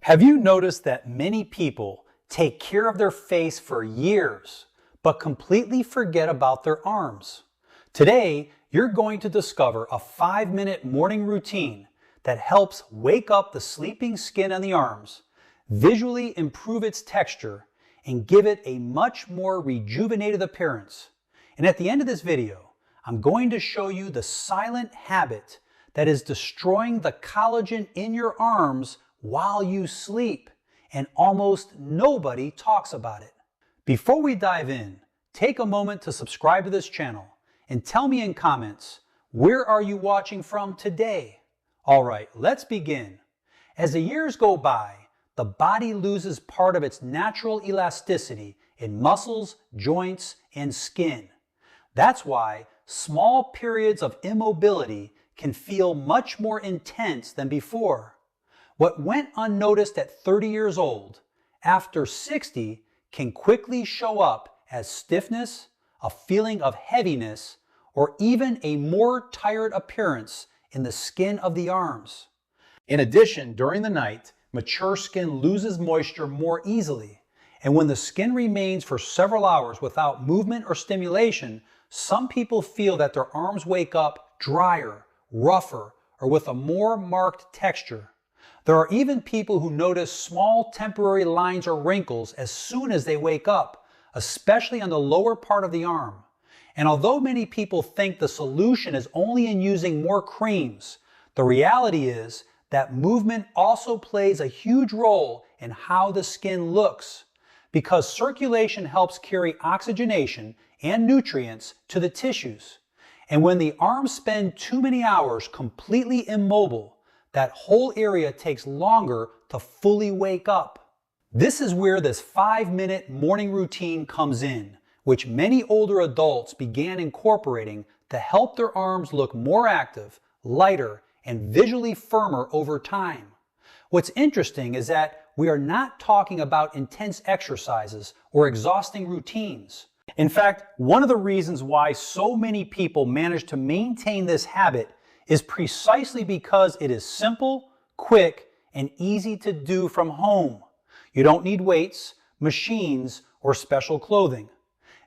Have you noticed that many people take care of their face for years, but completely forget about their arms? Today, you're going to discover a 5-minute morning routine that helps wake up the sleeping skin on the arms, visually improve its texture, and give it a much more rejuvenated appearance. And at the end of this video, I'm going to show you the silent habit that is destroying the collagen in your arms while you sleep, and almost nobody talks about it. Before we dive in, take a moment to subscribe to this channel and tell me in comments, where are you watching from today? All right, let's begin. As the years go by, the body loses part of its natural elasticity in muscles, joints, and skin. That's why small periods of immobility can feel much more intense than before. What went unnoticed at 30 years old, after 60, can quickly show up as stiffness, a feeling of heaviness, or even a more tired appearance in the skin of the arms. In addition, during the night, mature skin loses moisture more easily, and when the skin remains for several hours without movement or stimulation, some people feel that their arms wake up drier, rougher, or with a more marked texture. There are even people who notice small temporary lines or wrinkles as soon as they wake up, especially on the lower part of the arm. And although many people think the solution is only in using more creams, the reality is that movement also plays a huge role in how the skin looks, because circulation helps carry oxygenation and nutrients to the tissues. And when the arms spend too many hours completely immobile, that whole area takes longer to fully wake up. This is where this 5-minute morning routine comes in, which many older adults began incorporating to help their arms look more active, lighter, and visually firmer over time. What's interesting is that we are not talking about intense exercises or exhausting routines. In fact, one of the reasons why so many people manage to maintain this habit is precisely because it is simple, quick, and easy to do from home. You don't need weights, machines, or special clothing.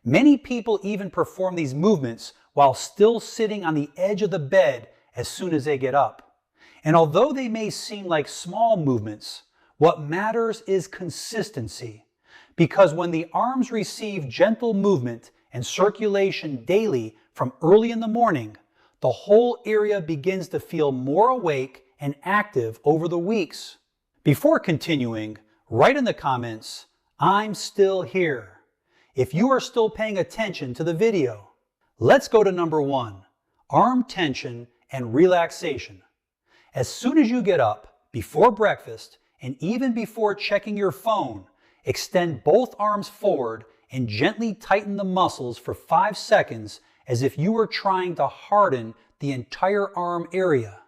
Many people even perform these movements while still sitting on the edge of the bed as soon as they get up. And although they may seem like small movements, what matters is consistency. Because when the arms receive gentle movement and circulation daily from early in the morning, the whole area begins to feel more awake and active over the weeks. Before continuing, write in the comments, "I'm still here," if you are still paying attention to the video. Let's go to number 1, arm tension and relaxation. As soon as you get up, before breakfast, and even before checking your phone, extend both arms forward and gently tighten the muscles for 5 seconds as if you were trying to harden the entire arm area.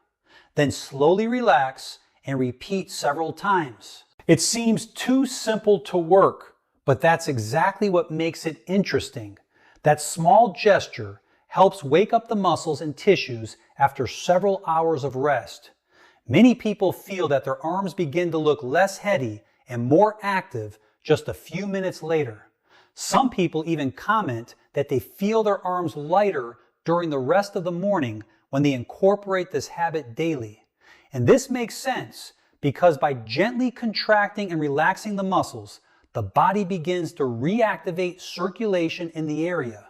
Then slowly relax and repeat several times. It seems too simple to work, but that's exactly what makes it interesting. That small gesture helps wake up the muscles and tissues after several hours of rest. Many people feel that their arms begin to look less heady and more active just a few minutes later. Some people even comment that they feel their arms lighter during the rest of the morning when they incorporate this habit daily. And this makes sense because by gently contracting and relaxing the muscles, the body begins to reactivate circulation in the area.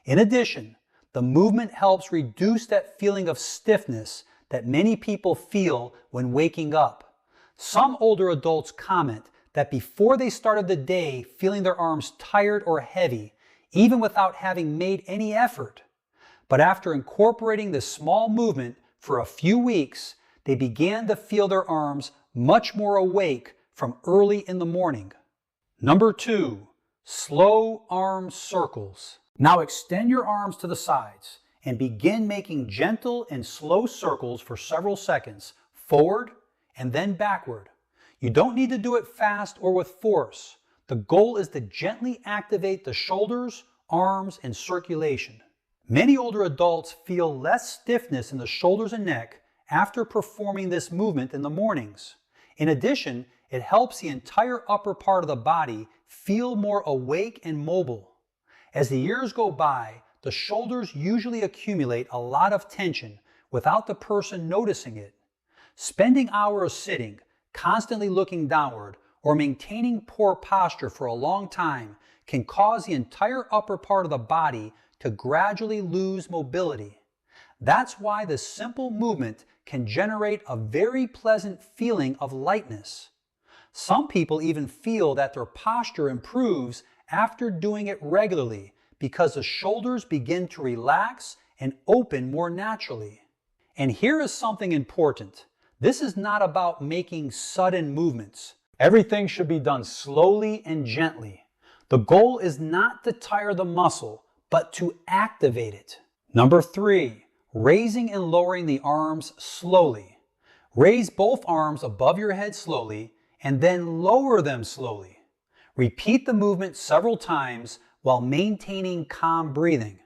In addition, the movement helps reduce that feeling of stiffness that many people feel when waking up. Some older adults comment that before they started the day feeling their arms tired or heavy, even without having made any effort. But after incorporating this small movement for a few weeks, they began to feel their arms much more awake from early in the morning. Number 2, slow arm circles. Now extend your arms to the sides and begin making gentle and slow circles for several seconds, forward and then backward. You don't need to do it fast or with force. The goal is to gently activate the shoulders, arms, and circulation. Many older adults feel less stiffness in the shoulders and neck after performing this movement in the mornings. In addition, it helps the entire upper part of the body feel more awake and mobile. As the years go by, the shoulders usually accumulate a lot of tension without the person noticing it. Spending hours sitting, constantly looking downward, or maintaining poor posture for a long time can cause the entire upper part of the body to gradually lose mobility. That's why this simple movement can generate a very pleasant feeling of lightness. Some people even feel that their posture improves after doing it regularly because the shoulders begin to relax and open more naturally. And here is something important. This is not about making sudden movements. Everything should be done slowly and gently. The goal is not to tire the muscle, but to activate it. Number 3, raising and lowering the arms slowly. Raise both arms above your head slowly and then lower them slowly. Repeat the movement several times while maintaining calm breathing.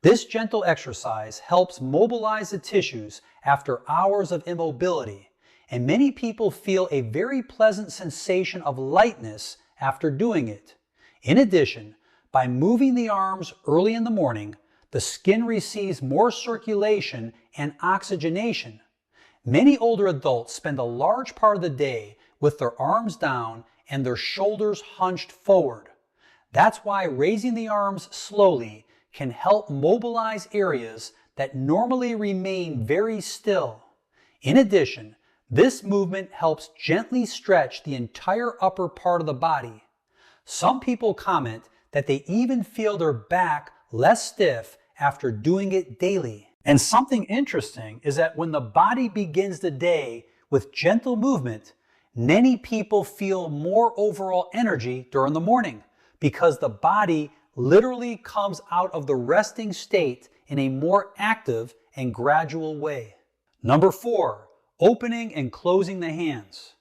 This gentle exercise helps mobilize the tissues after hours of immobility, and many people feel a very pleasant sensation of lightness after doing it. In addition, by moving the arms early in the morning, the skin receives more circulation and oxygenation. Many older adults spend a large part of the day with their arms down and their shoulders hunched forward. That's why raising the arms slowly can help mobilize areas that normally remain very still. In addition, this movement helps gently stretch the entire upper part of the body. Some people comment that they even feel their back less stiff after doing it daily. And something interesting is that when the body begins the day with gentle movement, many people feel more overall energy during the morning because the body literally comes out of the resting state in a more active and gradual way. Number 4, opening and closing the hands.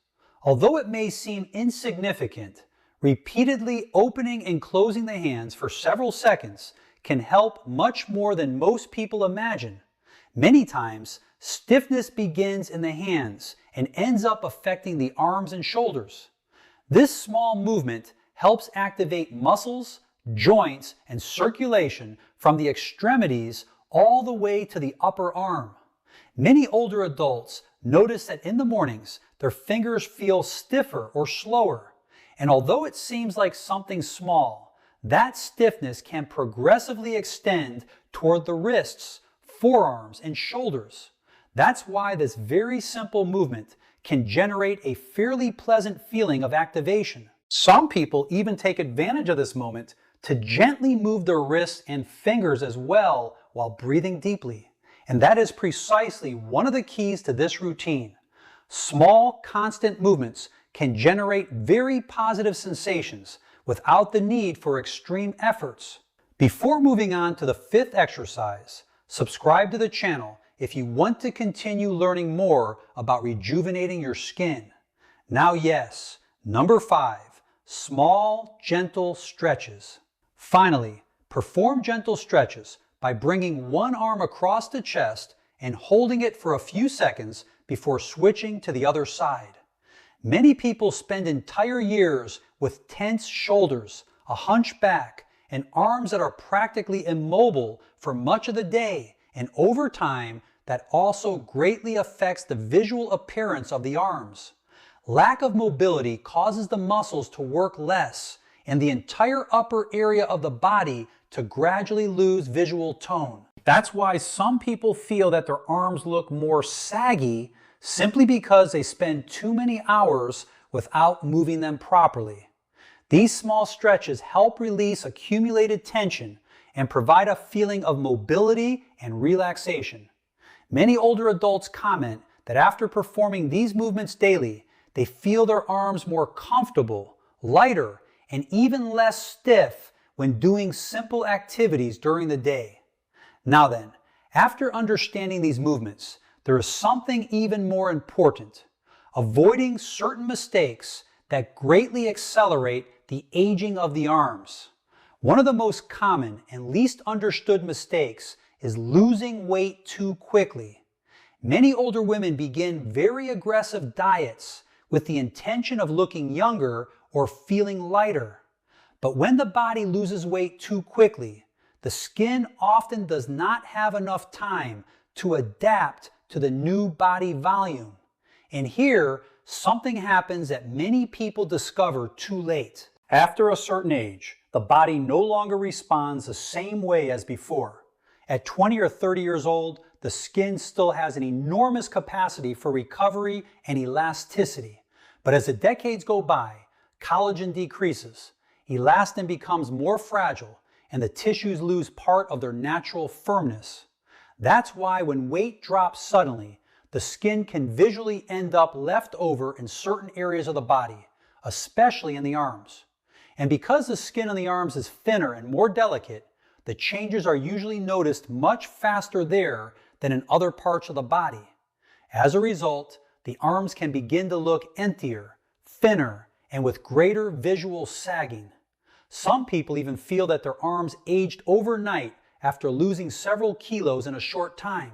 Although it may seem insignificant, repeatedly opening and closing the hands for several seconds can help much more than most people imagine. Many times, stiffness begins in the hands and ends up affecting the arms and shoulders. This small movement helps activate muscles, joints, and circulation from the extremities all the way to the upper arm. Many older adults notice that in the mornings, their fingers feel stiffer or slower. And although it seems like something small, that stiffness can progressively extend toward the wrists, forearms, and shoulders. That's why this very simple movement can generate a fairly pleasant feeling of activation. Some people even take advantage of this moment to gently move their wrists and fingers as well while breathing deeply. And that is precisely one of the keys to this routine. Small, constant movements can generate very positive sensations without the need for extreme efforts. Before moving on to the 5th exercise, subscribe to the channel if you want to continue learning more about rejuvenating your skin. Now yes, number 5, small, gentle stretches. Finally, perform gentle stretches by bringing one arm across the chest and holding it for a few seconds before switching to the other side. Many people spend entire years with tense shoulders, a hunched back, and arms that are practically immobile for much of the day, and over time, that also greatly affects the visual appearance of the arms. Lack of mobility causes the muscles to work less, and the entire upper area of the body to gradually lose visual tone. That's why some people feel that their arms look more saggy simply because they spend too many hours without moving them properly. These small stretches help release accumulated tension and provide a feeling of mobility and relaxation. Many older adults comment that after performing these movements daily, they feel their arms more comfortable, lighter, and even less stiff when doing simple activities during the day. Now then, after understanding these movements, there is something even more important: avoiding certain mistakes that greatly accelerate the aging of the arms. One of the most common and least understood mistakes is losing weight too quickly. Many older women begin very aggressive diets with the intention of looking younger or feeling lighter. But when the body loses weight too quickly, the skin often does not have enough time to adapt to the new body volume. And here, something happens that many people discover too late. After a certain age, the body no longer responds the same way as before. At 20 or 30 years old, the skin still has an enormous capacity for recovery and elasticity. But as the decades go by, collagen decreases, elastin becomes more fragile, and the tissues lose part of their natural firmness. That's why when weight drops suddenly, the skin can visually end up left over in certain areas of the body, especially in the arms. And because the skin on the arms is thinner and more delicate, the changes are usually noticed much faster there than in other parts of the body. As a result, the arms can begin to look emptier, thinner, and with greater visual sagging. Some people even feel that their arms aged overnight after losing several kilos in a short time.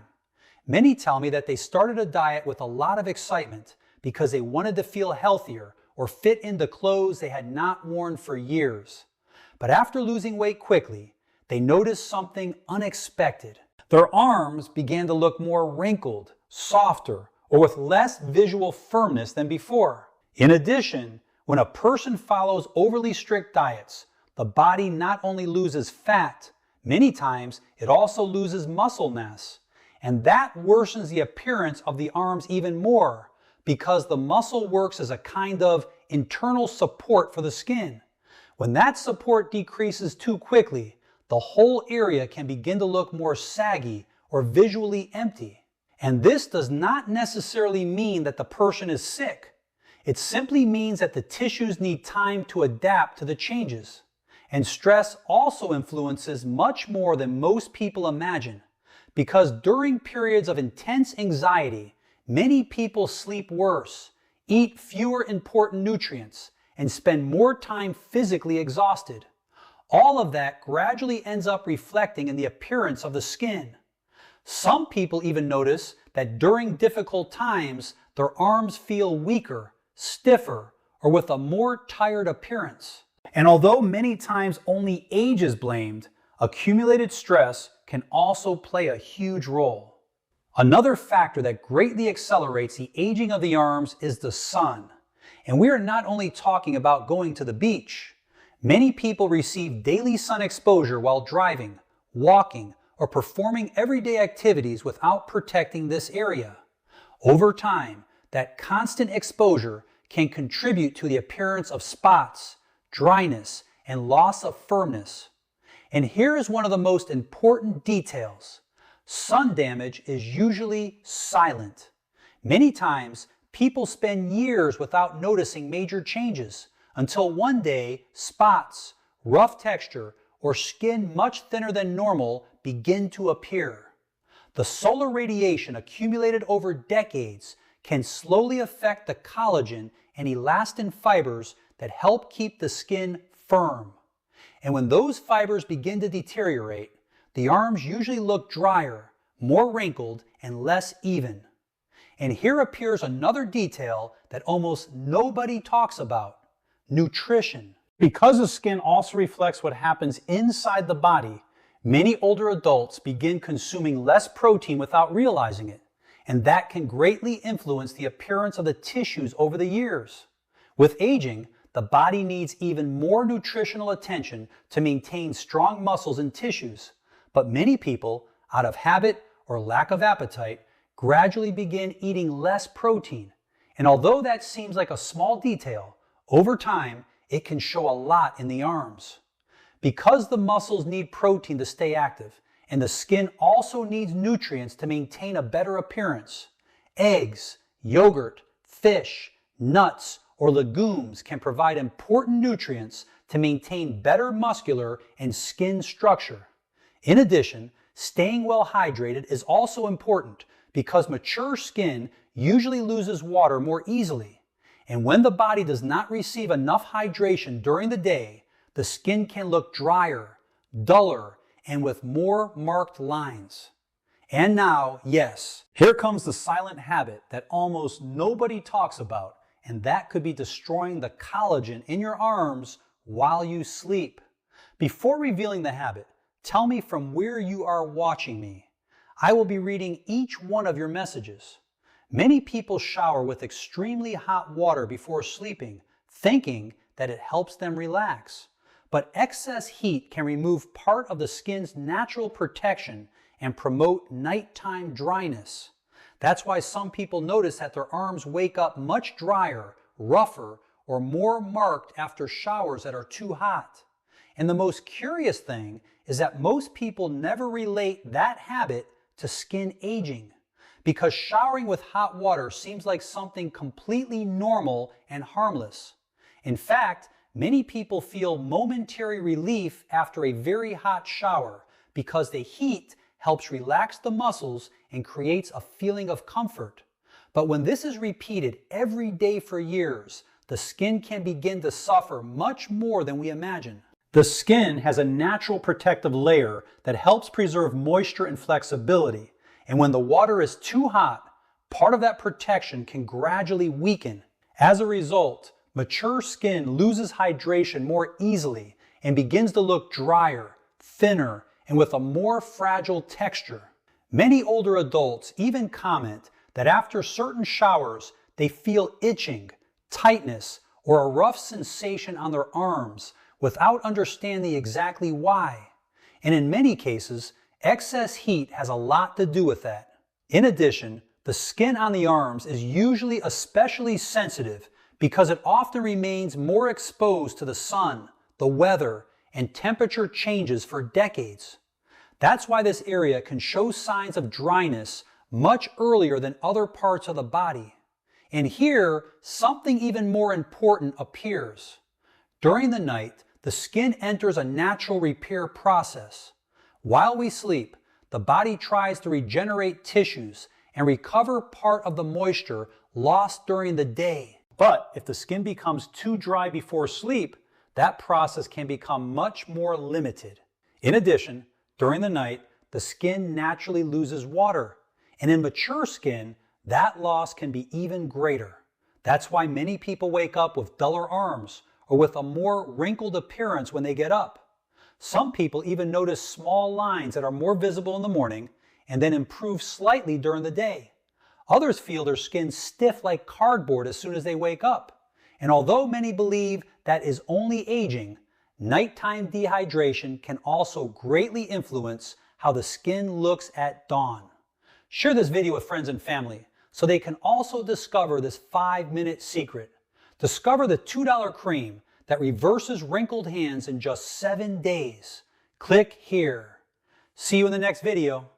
Many tell me that they started a diet with a lot of excitement because they wanted to feel healthier or fit into clothes they had not worn for years. But after losing weight quickly, they noticed something unexpected. Their arms began to look more wrinkled, softer, or with less visual firmness than before. In addition, when a person follows overly strict diets, the body not only loses fat, many times it also loses muscle mass. And that worsens the appearance of the arms even more because the muscle works as a kind of internal support for the skin. When that support decreases too quickly, the whole area can begin to look more saggy or visually empty. And this does not necessarily mean that the person is sick. It simply means that the tissues need time to adapt to the changes. And stress also influences much more than most people imagine, because during periods of intense anxiety, many people sleep worse, eat fewer important nutrients, and spend more time physically exhausted. All of that gradually ends up reflecting in the appearance of the skin. Some people even notice that during difficult times, their arms feel weaker, stiffer, or with a more tired appearance. And although many times only age is blamed, accumulated stress can also play a huge role. Another factor that greatly accelerates the aging of the arms is the sun. And we are not only talking about going to the beach. Many people receive daily sun exposure while driving, walking, or performing everyday activities without protecting this area. Over time, that constant exposure can contribute to the appearance of spots, dryness, and loss of firmness. And here is one of the most important details. Sun damage is usually silent. Many times, people spend years without noticing major changes until one day, spots, rough texture, or skin much thinner than normal begin to appear. The solar radiation accumulated over decades can slowly affect the collagen and elastin fibers that help keep the skin firm. And when those fibers begin to deteriorate, the arms usually look drier, more wrinkled, and less even. And here appears another detail that almost nobody talks about: nutrition. Because the skin also reflects what happens inside the body, many older adults begin consuming less protein without realizing it, and that can greatly influence the appearance of the tissues over the years. With aging, the body needs even more nutritional attention to maintain strong muscles and tissues, but many people, out of habit or lack of appetite, gradually begin eating less protein. And although that seems like a small detail, over time, it can show a lot in the arms. Because the muscles need protein to stay active, and the skin also needs nutrients to maintain a better appearance, eggs, yogurt, fish, nuts, or legumes can provide important nutrients to maintain better muscular and skin structure. In addition, staying well hydrated is also important because mature skin usually loses water more easily. And when the body does not receive enough hydration during the day, the skin can look drier, duller, and with more marked lines. And now, yes, here comes the silent habit that almost nobody talks about, and that could be destroying the collagen in your arms while you sleep. Before revealing the habit, tell me from where you are watching me. I will be reading each one of your messages. Many people shower with extremely hot water before sleeping, thinking that it helps them relax. But excess heat can remove part of the skin's natural protection and promote nighttime dryness. That's why some people notice that their arms wake up much drier, rougher, or more marked after showers that are too hot. And the most curious thing is that most people never relate that habit to skin aging, because showering with hot water seems like something completely normal and harmless. In fact, many people feel momentary relief after a very hot shower because the heat helps relax the muscles and creates a feeling of comfort. But when this is repeated every day for years, the skin can begin to suffer much more than we imagine. The skin has a natural protective layer that helps preserve moisture and flexibility, and when the water is too hot, part of that protection can gradually weaken. As a result, mature skin loses hydration more easily and begins to look drier, thinner, and with a more fragile texture. Many older adults even comment that after certain showers, they feel itching, tightness, or a rough sensation on their arms without understanding exactly why. And in many cases, excess heat has a lot to do with that. In addition, the skin on the arms is usually especially sensitive because it often remains more exposed to the sun, the weather, and temperature changes for decades. That's why this area can show signs of dryness much earlier than other parts of the body. And here, something even more important appears. During the night, the skin enters a natural repair process. While we sleep, the body tries to regenerate tissues and recover part of the moisture lost during the day. But if the skin becomes too dry before sleep, that process can become much more limited. In addition, during the night, the skin naturally loses water, and in mature skin, that loss can be even greater. That's why many people wake up with duller arms or with a more wrinkled appearance when they get up. Some people even notice small lines that are more visible in the morning and then improve slightly during the day. Others feel their skin stiff like cardboard as soon as they wake up. And although many believe that is only aging, nighttime dehydration can also greatly influence how the skin looks at dawn. Share this video with friends and family so they can also discover this 5-minute secret. Discover the $2 cream that reverses wrinkled hands in just 7 days. Click here. See you in the next video.